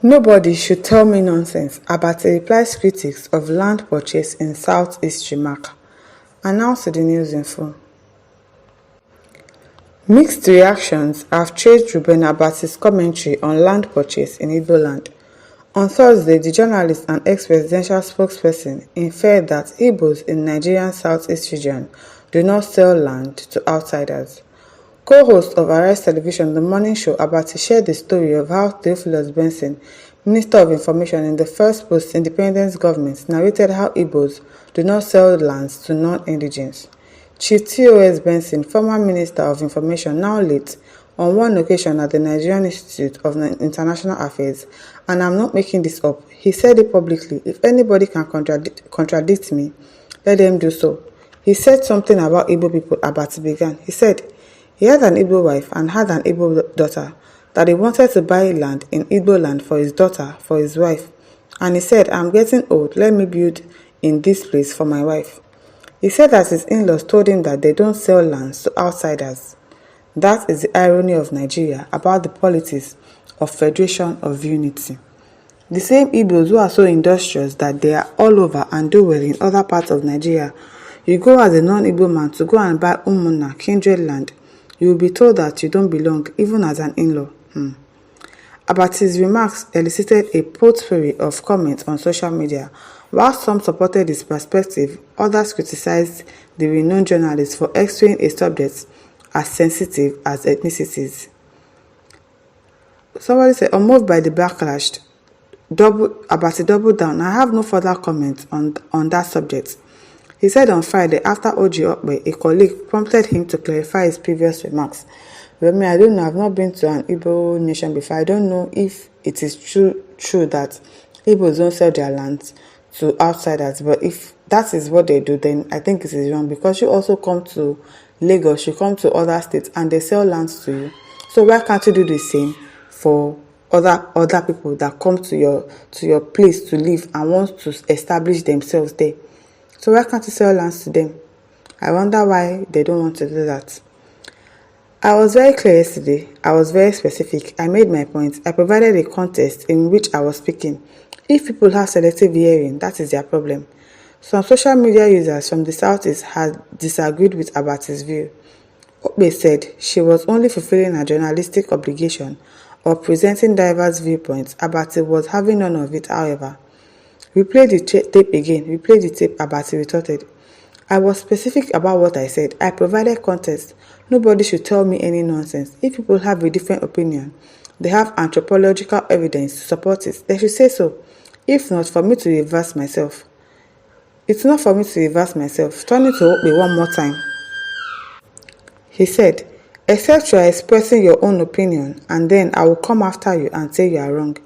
Nobody should tell me nonsense. Abati replies critics of land purchase in Southeast remark. Announced to the news info. Mixed reactions have traced Ruben Abati's commentary on land purchase in Igbo land. On Thursday, the journalist and ex-presidential spokesperson inferred that Igbos in Nigeria's southeast region do not sell land to outsiders. Co-host of Arise Television The Morning Show, Abati shared the story of how Theophilus Benson, Minister of Information in the first post-independence government, narrated how Igbos do not sell lands to non-indigens. Chief T.O.S. Benson, former Minister of Information, now late, on one occasion at the Nigerian Institute of International Affairs, and I'm not making this up, he said it publicly, if anybody can contradict me, let them do so. He said something about Igbo people. Abati began. He said he had an Igbo wife and had an Igbo daughter, that he wanted to buy land in Igbo land for his daughter, for his wife. And he said, I'm getting old, let me build in this place for my wife. He said that his in-laws told him that they don't sell lands to outsiders. That is the irony of Nigeria about the politics of Federation of Unity. The same Igbos who are so industrious that they are all over and do well in other parts of Nigeria. You go as a non-Igbo man to go and buy Umunna, kindred land, you will be told that you don't belong, even as an in-law. Abati's remarks elicited a potpourri of comments on social media. While some supported his perspective, others criticized the renowned journalist for explaining a subject as sensitive as ethnicities. Somebody said, unmoved by the backlash, Abati doubled down. I have no further comments on that subject. He said on Friday, after Oji Okbe, a colleague prompted him to clarify his previous remarks. Well, I don't know. I've not been to an Igbo nation before. I don't know if it is true that Igbos don't sell their lands to outsiders. But if that is what they do, then I think it is wrong. Because you also come to Lagos, you come to other states, and they sell lands to you. So why can't you do the same for other people that come to your place to live and want to establish themselves there? So why can't you sell lands to them? I wonder why they don't want to do that. I was very clear yesterday. I was very specific. I made my point. I provided a context in which I was speaking. If people have selective hearing, that is their problem. Some social media users from the Southeast had disagreed with Abati's view. Okbe said she was only fulfilling her journalistic obligation of presenting diverse viewpoints. Abati was having none of it, however. We played the tape again. We played the tape, Abati retorted. I was specific about what I said. I provided context. Nobody should tell me any nonsense. If people have a different opinion, they have anthropological evidence to support it, they should say so. If not, for me to reverse myself. It's not for me to reverse myself. Turn it to Okbe one more time. He said, except you are expressing your own opinion, and then I will come after you and say you are wrong.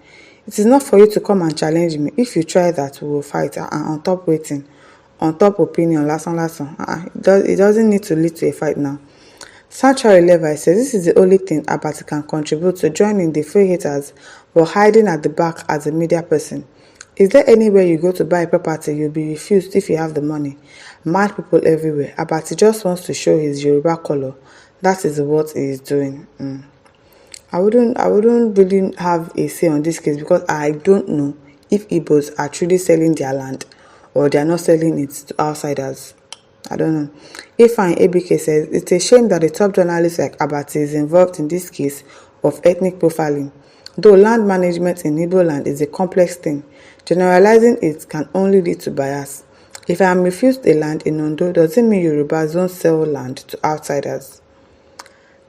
It is not for you to come and challenge me. If you try that, we will fight. And on top waiting, on top opinion, last. It doesn't need to lead to a fight now. Sanctuary Levi says this is the only thing Abati can contribute to joining the free haters while hiding at the back as a media person. Is there anywhere you go to buy property you'll be refused if you have the money? Mad people everywhere. Abati just wants to show his Yoruba color. That is what he is doing. I wouldn't really have a say on this case because I don't know if Igbos are truly selling their land or they are not selling it to outsiders. I don't know. Ifeanyi ABK says it's a shame that a top journalist like Abati is involved in this case of ethnic profiling. Though land management in Igbo land is a complex thing, generalizing it can only lead to bias. If I am refused a land in Ondo, doesn't mean Yorubas don't sell land to outsiders.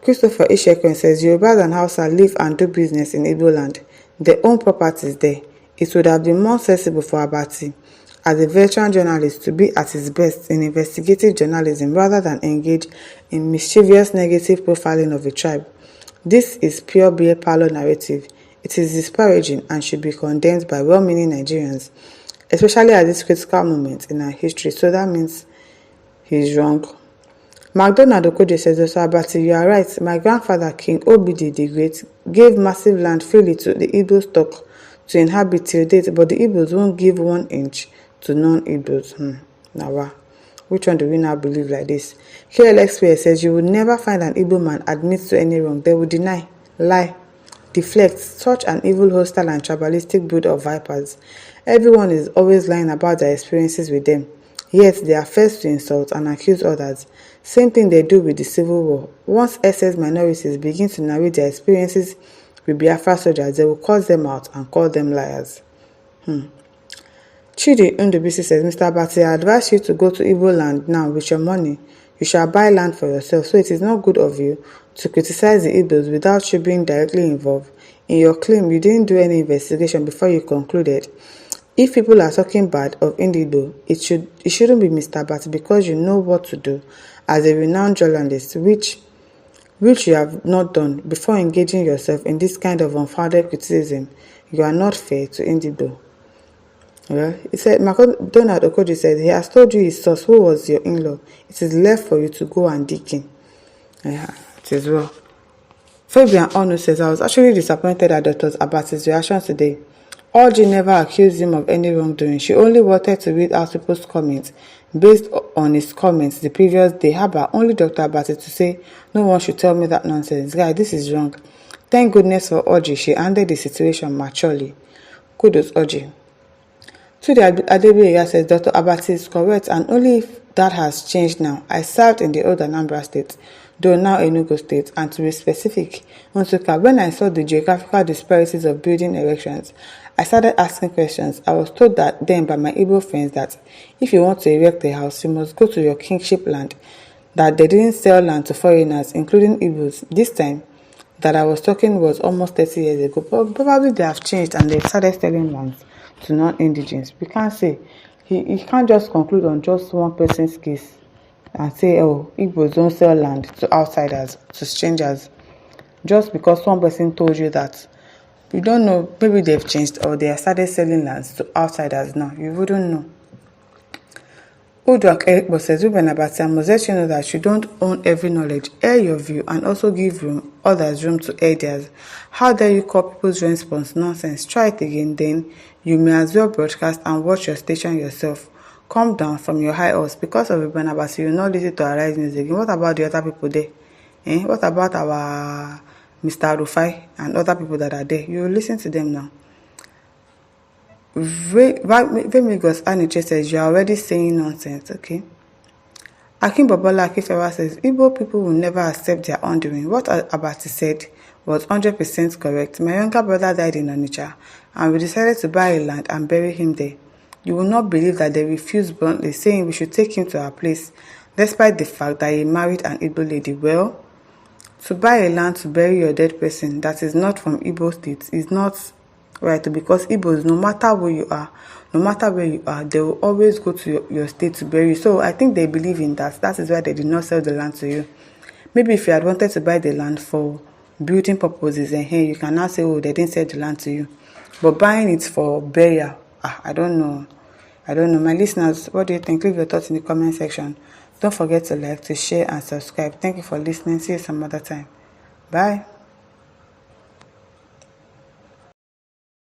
Christopher Ishekwen says Yorubas and Hausa live and do business in Igbo land. They own properties there. It would have been more sensible for Abati, as a veteran journalist, to be at his best in investigative journalism rather than engage in mischievous negative profiling of a tribe. This is pure beer parlor narrative. It is disparaging and should be condemned by well-meaning Nigerians, especially at this critical moment in our history. So that means he's wrong. McDonald Okoje says, Dr. Abati, you are right. My grandfather, King Obidi the Great, gave massive land freely to the Igbo stock to inhabit till date, but the Igbos won't give 1 inch to non-Igbos. Now, which one do we now believe like this? KLXPS says, you will never find an Igbo man admit to any wrong. They will deny, lie. deflect such an evil, hostile, and tribalistic brood of vipers. Everyone is always lying about their experiences with them, yet they are first to insult and accuse others. Same thing they do with the Civil War. Once SS minorities begin to narrate their experiences with Biafra soldiers, they will curse them out and call them liars. Chidi Ndubisi says, Mr. Abati, I advise you to go to Igbo land now with your money. You shall buy land for yourself, so it is not good of you to criticize the Igbos without you being directly involved. In your claim, you didn't do any investigation before you concluded. If people are talking bad of Indigo, it shouldn't be Mr. Abati because you know what to do as a renowned journalist, which you have not done before engaging yourself in this kind of unfounded criticism. You are not fair to Indigo. Well, he said, Donald Okoji said, he has told you his source, who was your in-law. It is left for you to go and dig in. Yeah, it is well. Fabian Onu says, I was actually disappointed at Dr. Abati's reaction today. Orji never accused him of any wrongdoing. She only wanted to read out people's comments based on his comments the previous day. Haba, only Dr. Abati to say, no one should tell me that nonsense. Guy, this is wrong. Thank goodness for Orji. She handled the situation maturely. Kudos, Orji. Today, Adebiya says Dr. Abati is correct, and only if that has changed now. I served in the old Anambra state, though now Enugu state, and to be specific, when I saw the geographical disparities of building erections, I started asking questions. I was told that then by my Igbo friends that if you want to erect a house, you must go to your kingship land, that they didn't sell land to foreigners, including Igbos. This time that I was talking was almost 30 years ago, but probably they have changed and they've started selling lands to non-indigens. We can't say, he can't just conclude on just one person's case and say, oh, Igbos don't sell land to outsiders, to strangers, just because one person told you that. You don't know, maybe they've changed or they have started selling lands to outsiders now. You wouldn't know. Udwak Erikbo says, Ruben Abati, I must let you know that you don't own every knowledge. Air your view and also give others room to air theirs. How dare you call people's response nonsense? Try it again, then you may as well broadcast and watch your station yourself. Calm down from your high horse. Because of Ruben Abati, you will not listen to our Arise News again. What about the other people there? What about our Mr. Rufai and other people that are there? You will listen to them now. Vemigos Aniche says, you are already saying nonsense, okay? Akin Babola Akifewa says, Igbo people will never accept their undoing. What Abati said was 100% correct. My younger brother died in Onitsha, and we decided to buy a land and bury him there. You will not believe that they refused bluntly, saying we should take him to our place, despite the fact that he married an Igbo lady. Well, to buy a land to bury your dead person that is not from Igbo state is not right, because Igbos, no matter where you are, they will always go to your state to bury you. So I think they believe in that. That is why they did not sell the land to you. Maybe if you had wanted to buy the land for building purposes, and here you can now say, oh, they didn't sell the land to you. But buying it for burial, I don't know. My listeners, what do you think? Leave your thoughts in the comment section. Don't forget to like, to share, and subscribe. Thank you for listening. See you some other time. Bye.